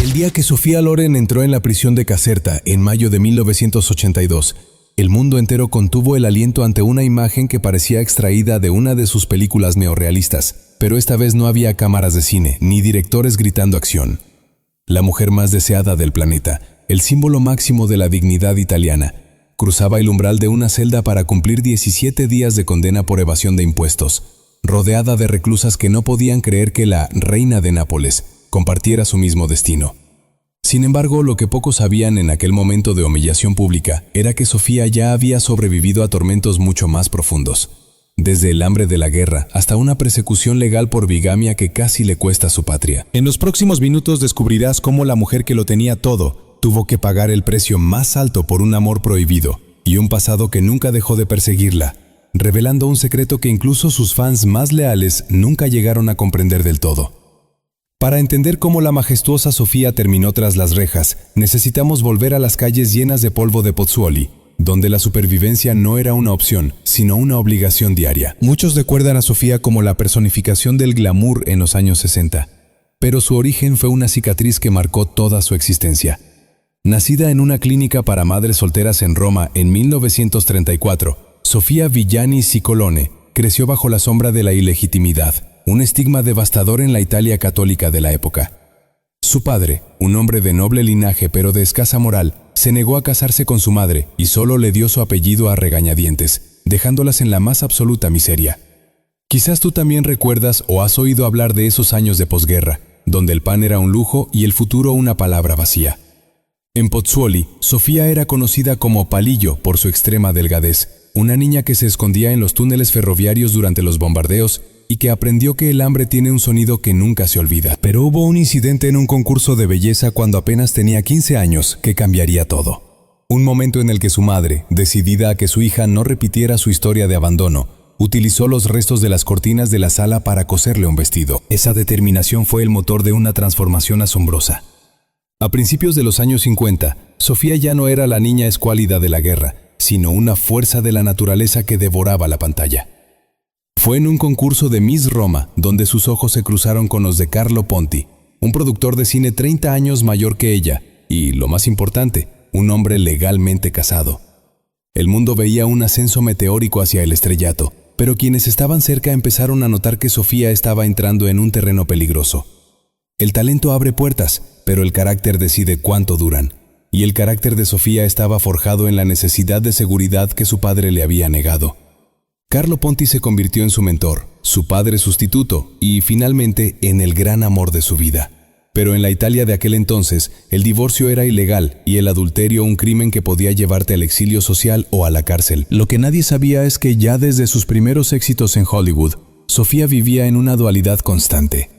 El día que Sofía Loren entró en la prisión de Caserta, en mayo de 1982, el mundo entero contuvo el aliento ante una imagen que parecía extraída de una de sus películas neorrealistas, pero esta vez no había cámaras de cine, ni directores gritando acción. La mujer más deseada del planeta, el símbolo máximo de la dignidad italiana, cruzaba el umbral de una celda para cumplir 17 días de condena por evasión de impuestos, rodeada de reclusas que no podían creer que la reina de Nápoles compartiera su mismo destino. Sin embargo, lo que pocos sabían en aquel momento de humillación pública era que Sofía ya había sobrevivido a tormentos mucho más profundos, desde el hambre de la guerra hasta una persecución legal por bigamia que casi le cuesta su patria. En los próximos minutos descubrirás cómo la mujer que lo tenía todo tuvo que pagar el precio más alto por un amor prohibido y un pasado que nunca dejó de perseguirla, revelando un secreto que incluso sus fans más leales nunca llegaron a comprender del todo. Para entender cómo la majestuosa Sofía terminó tras las rejas, necesitamos volver a las calles llenas de polvo de Pozzuoli, donde la supervivencia no era una opción, sino una obligación diaria. Muchos recuerdan a Sofía como la personificación del glamour en los años 60, pero su origen fue una cicatriz que marcó toda su existencia. Nacida en una clínica para madres solteras en Roma en 1934, Sofía Villani Cicolone creció bajo la sombra de la ilegitimidad, un estigma devastador en la Italia católica de la época. Su padre, un hombre de noble linaje pero de escasa moral, se negó a casarse con su madre y solo le dio su apellido a regañadientes, dejándolas en la más absoluta miseria. Quizás tú también recuerdas o has oído hablar de esos años de posguerra, donde el pan era un lujo y el futuro una palabra vacía. En Pozzuoli, Sofía era conocida como Palillo por su extrema delgadez, una niña que se escondía en los túneles ferroviarios durante los bombardeos y que aprendió que el hambre tiene un sonido que nunca se olvida. Pero hubo un incidente en un concurso de belleza cuando apenas tenía 15 años que cambiaría todo. Un momento en el que su madre, decidida a que su hija no repitiera su historia de abandono, utilizó los restos de las cortinas de la sala para coserle un vestido. Esa determinación fue el motor de una transformación asombrosa. A principios de los años 50, Sofía ya no era la niña escuálida de la guerra, sino una fuerza de la naturaleza que devoraba la pantalla. Fue en un concurso de Miss Roma donde sus ojos se cruzaron con los de Carlo Ponti, un productor de cine 30 años mayor que ella y, lo más importante, un hombre legalmente casado. El mundo veía un ascenso meteórico hacia el estrellato, pero quienes estaban cerca empezaron a notar que Sofía estaba entrando en un terreno peligroso. El talento abre puertas, pero el carácter decide cuánto duran, y el carácter de Sofía estaba forjado en la necesidad de seguridad que su padre le había negado. Carlo Ponti se convirtió en su mentor, su padre sustituto y, finalmente, en el gran amor de su vida. Pero en la Italia de aquel entonces, el divorcio era ilegal y el adulterio un crimen que podía llevarte al exilio social o a la cárcel. Lo que nadie sabía es que ya desde sus primeros éxitos en Hollywood, Sofía vivía en una dualidad constante.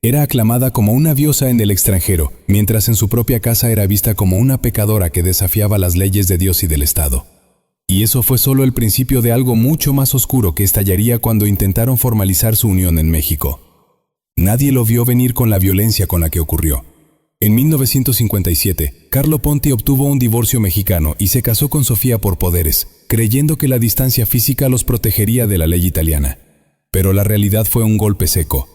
Era aclamada como una diosa en el extranjero, mientras en su propia casa era vista como una pecadora que desafiaba las leyes de Dios y del Estado. Y eso fue solo el principio de algo mucho más oscuro que estallaría cuando intentaron formalizar su unión en México. Nadie lo vio venir con la violencia con la que ocurrió. En 1957, Carlo Ponti obtuvo un divorcio mexicano y se casó con Sofía por poderes, creyendo que la distancia física los protegería de la ley italiana. Pero la realidad fue un golpe seco.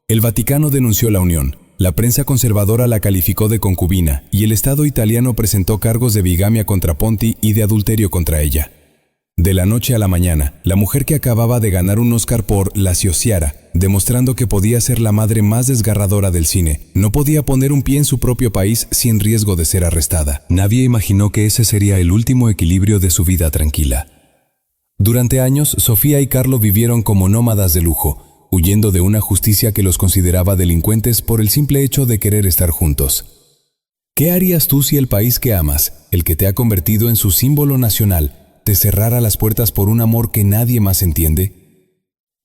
El Vaticano denunció la unión, la prensa conservadora la calificó de concubina y el Estado italiano presentó cargos de bigamia contra Ponti y de adulterio contra ella. De la noche a la mañana, la mujer que acababa de ganar un Oscar por La Ciociara, demostrando que podía ser la madre más desgarradora del cine, no podía poner un pie en su propio país sin riesgo de ser arrestada. Nadie imaginó que ese sería el último equilibrio de su vida tranquila. Durante años, Sofía y Carlo vivieron como nómadas de lujo, huyendo de una justicia que los consideraba delincuentes por el simple hecho de querer estar juntos. ¿Qué harías tú si el país que amas, el que te ha convertido en su símbolo nacional, te cerrara las puertas por un amor que nadie más entiende?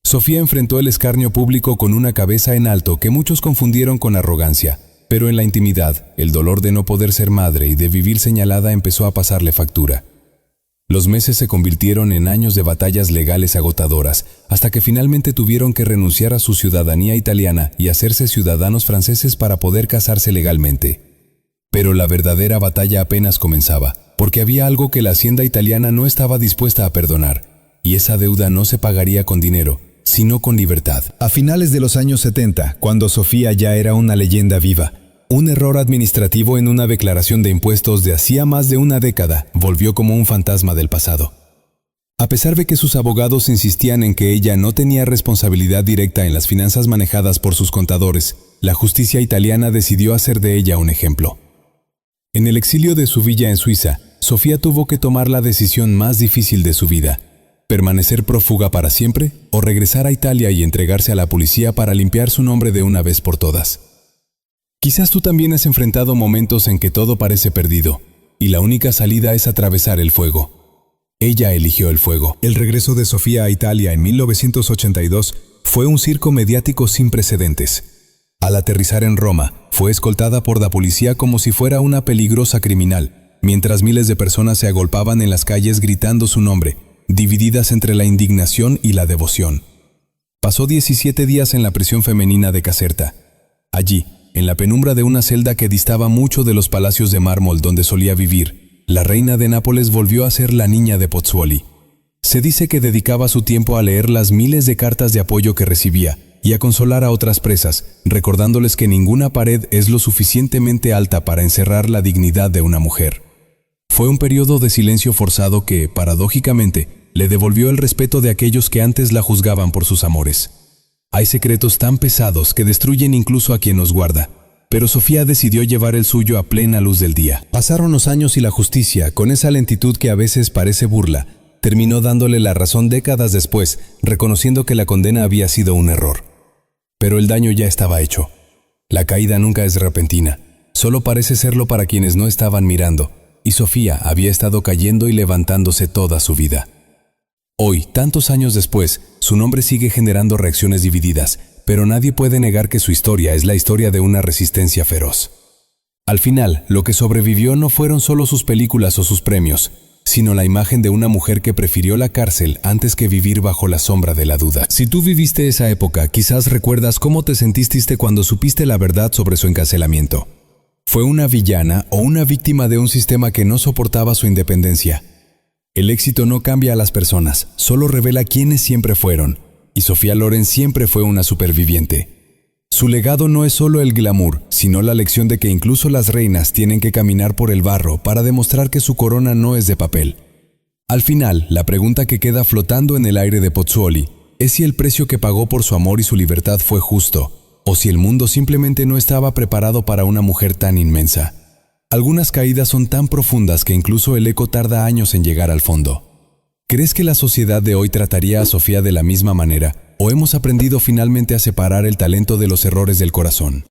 Sofía enfrentó el escarnio público con una cabeza en alto que muchos confundieron con arrogancia, pero en la intimidad, el dolor de no poder ser madre y de vivir señalada empezó a pasarle factura. Los meses se convirtieron en años de batallas legales agotadoras, hasta que finalmente tuvieron que renunciar a su ciudadanía italiana y hacerse ciudadanos franceses para poder casarse legalmente. Pero la verdadera batalla apenas comenzaba, porque había algo que la hacienda italiana no estaba dispuesta a perdonar, y esa deuda no se pagaría con dinero, sino con libertad. A finales de los años 70, cuando Sofía ya era una leyenda viva, Un error administrativo en una declaración de impuestos de hacía más de una década volvió como un fantasma del pasado. A pesar de que sus abogados insistían en que ella no tenía responsabilidad directa en las finanzas manejadas por sus contadores, la justicia italiana decidió hacer de ella un ejemplo. En el exilio de su villa en Suiza, Sofía tuvo que tomar la decisión más difícil de su vida: permanecer prófuga para siempre o regresar a Italia y entregarse a la policía para limpiar su nombre de una vez por todas. Quizás tú también has enfrentado momentos en que todo parece perdido y la única salida es atravesar el fuego. Ella eligió el fuego. El regreso de Sofía a Italia en 1982 fue un circo mediático sin precedentes. Al aterrizar en Roma, fue escoltada por la policía como si fuera una peligrosa criminal, mientras miles de personas se agolpaban en las calles gritando su nombre, divididas entre la indignación y la devoción. Pasó 17 días en la prisión femenina de Caserta. Allí, en la penumbra de una celda que distaba mucho de los palacios de mármol donde solía vivir, la reina de Nápoles volvió a ser la niña de Pozzuoli. Se dice que dedicaba su tiempo a leer las miles de cartas de apoyo que recibía y a consolar a otras presas, recordándoles que ninguna pared es lo suficientemente alta para encerrar la dignidad de una mujer. Fue un periodo de silencio forzado que, paradójicamente, le devolvió el respeto de aquellos que antes la juzgaban por sus amores. Hay secretos tan pesados que destruyen incluso a quien los guarda, pero Sofía decidió llevar el suyo a plena luz del día. Pasaron los años y la justicia, con esa lentitud que a veces parece burla, terminó dándole la razón décadas después, reconociendo que la condena había sido un error. Pero el daño ya estaba hecho. La caída nunca es repentina, solo parece serlo para quienes no estaban mirando, y Sofía había estado cayendo y levantándose toda su vida. Hoy, tantos años después, su nombre sigue generando reacciones divididas, pero nadie puede negar que su historia es la historia de una resistencia feroz. Al final, lo que sobrevivió no fueron solo sus películas o sus premios, sino la imagen de una mujer que prefirió la cárcel antes que vivir bajo la sombra de la duda. Si tú viviste esa época, quizás recuerdas cómo te sentiste cuando supiste la verdad sobre su encarcelamiento. ¿Fue una villana o una víctima de un sistema que no soportaba su independencia? El éxito no cambia a las personas, solo revela quiénes siempre fueron, y Sofía Loren siempre fue una superviviente. Su legado no es solo el glamour, sino la lección de que incluso las reinas tienen que caminar por el barro para demostrar que su corona no es de papel. Al final, la pregunta que queda flotando en el aire de Pozzuoli es si el precio que pagó por su amor y su libertad fue justo, o si el mundo simplemente no estaba preparado para una mujer tan inmensa. Algunas caídas son tan profundas que incluso el eco tarda años en llegar al fondo. ¿Crees que la sociedad de hoy trataría a Sofía de la misma manera, o hemos aprendido finalmente a separar el talento de los errores del corazón?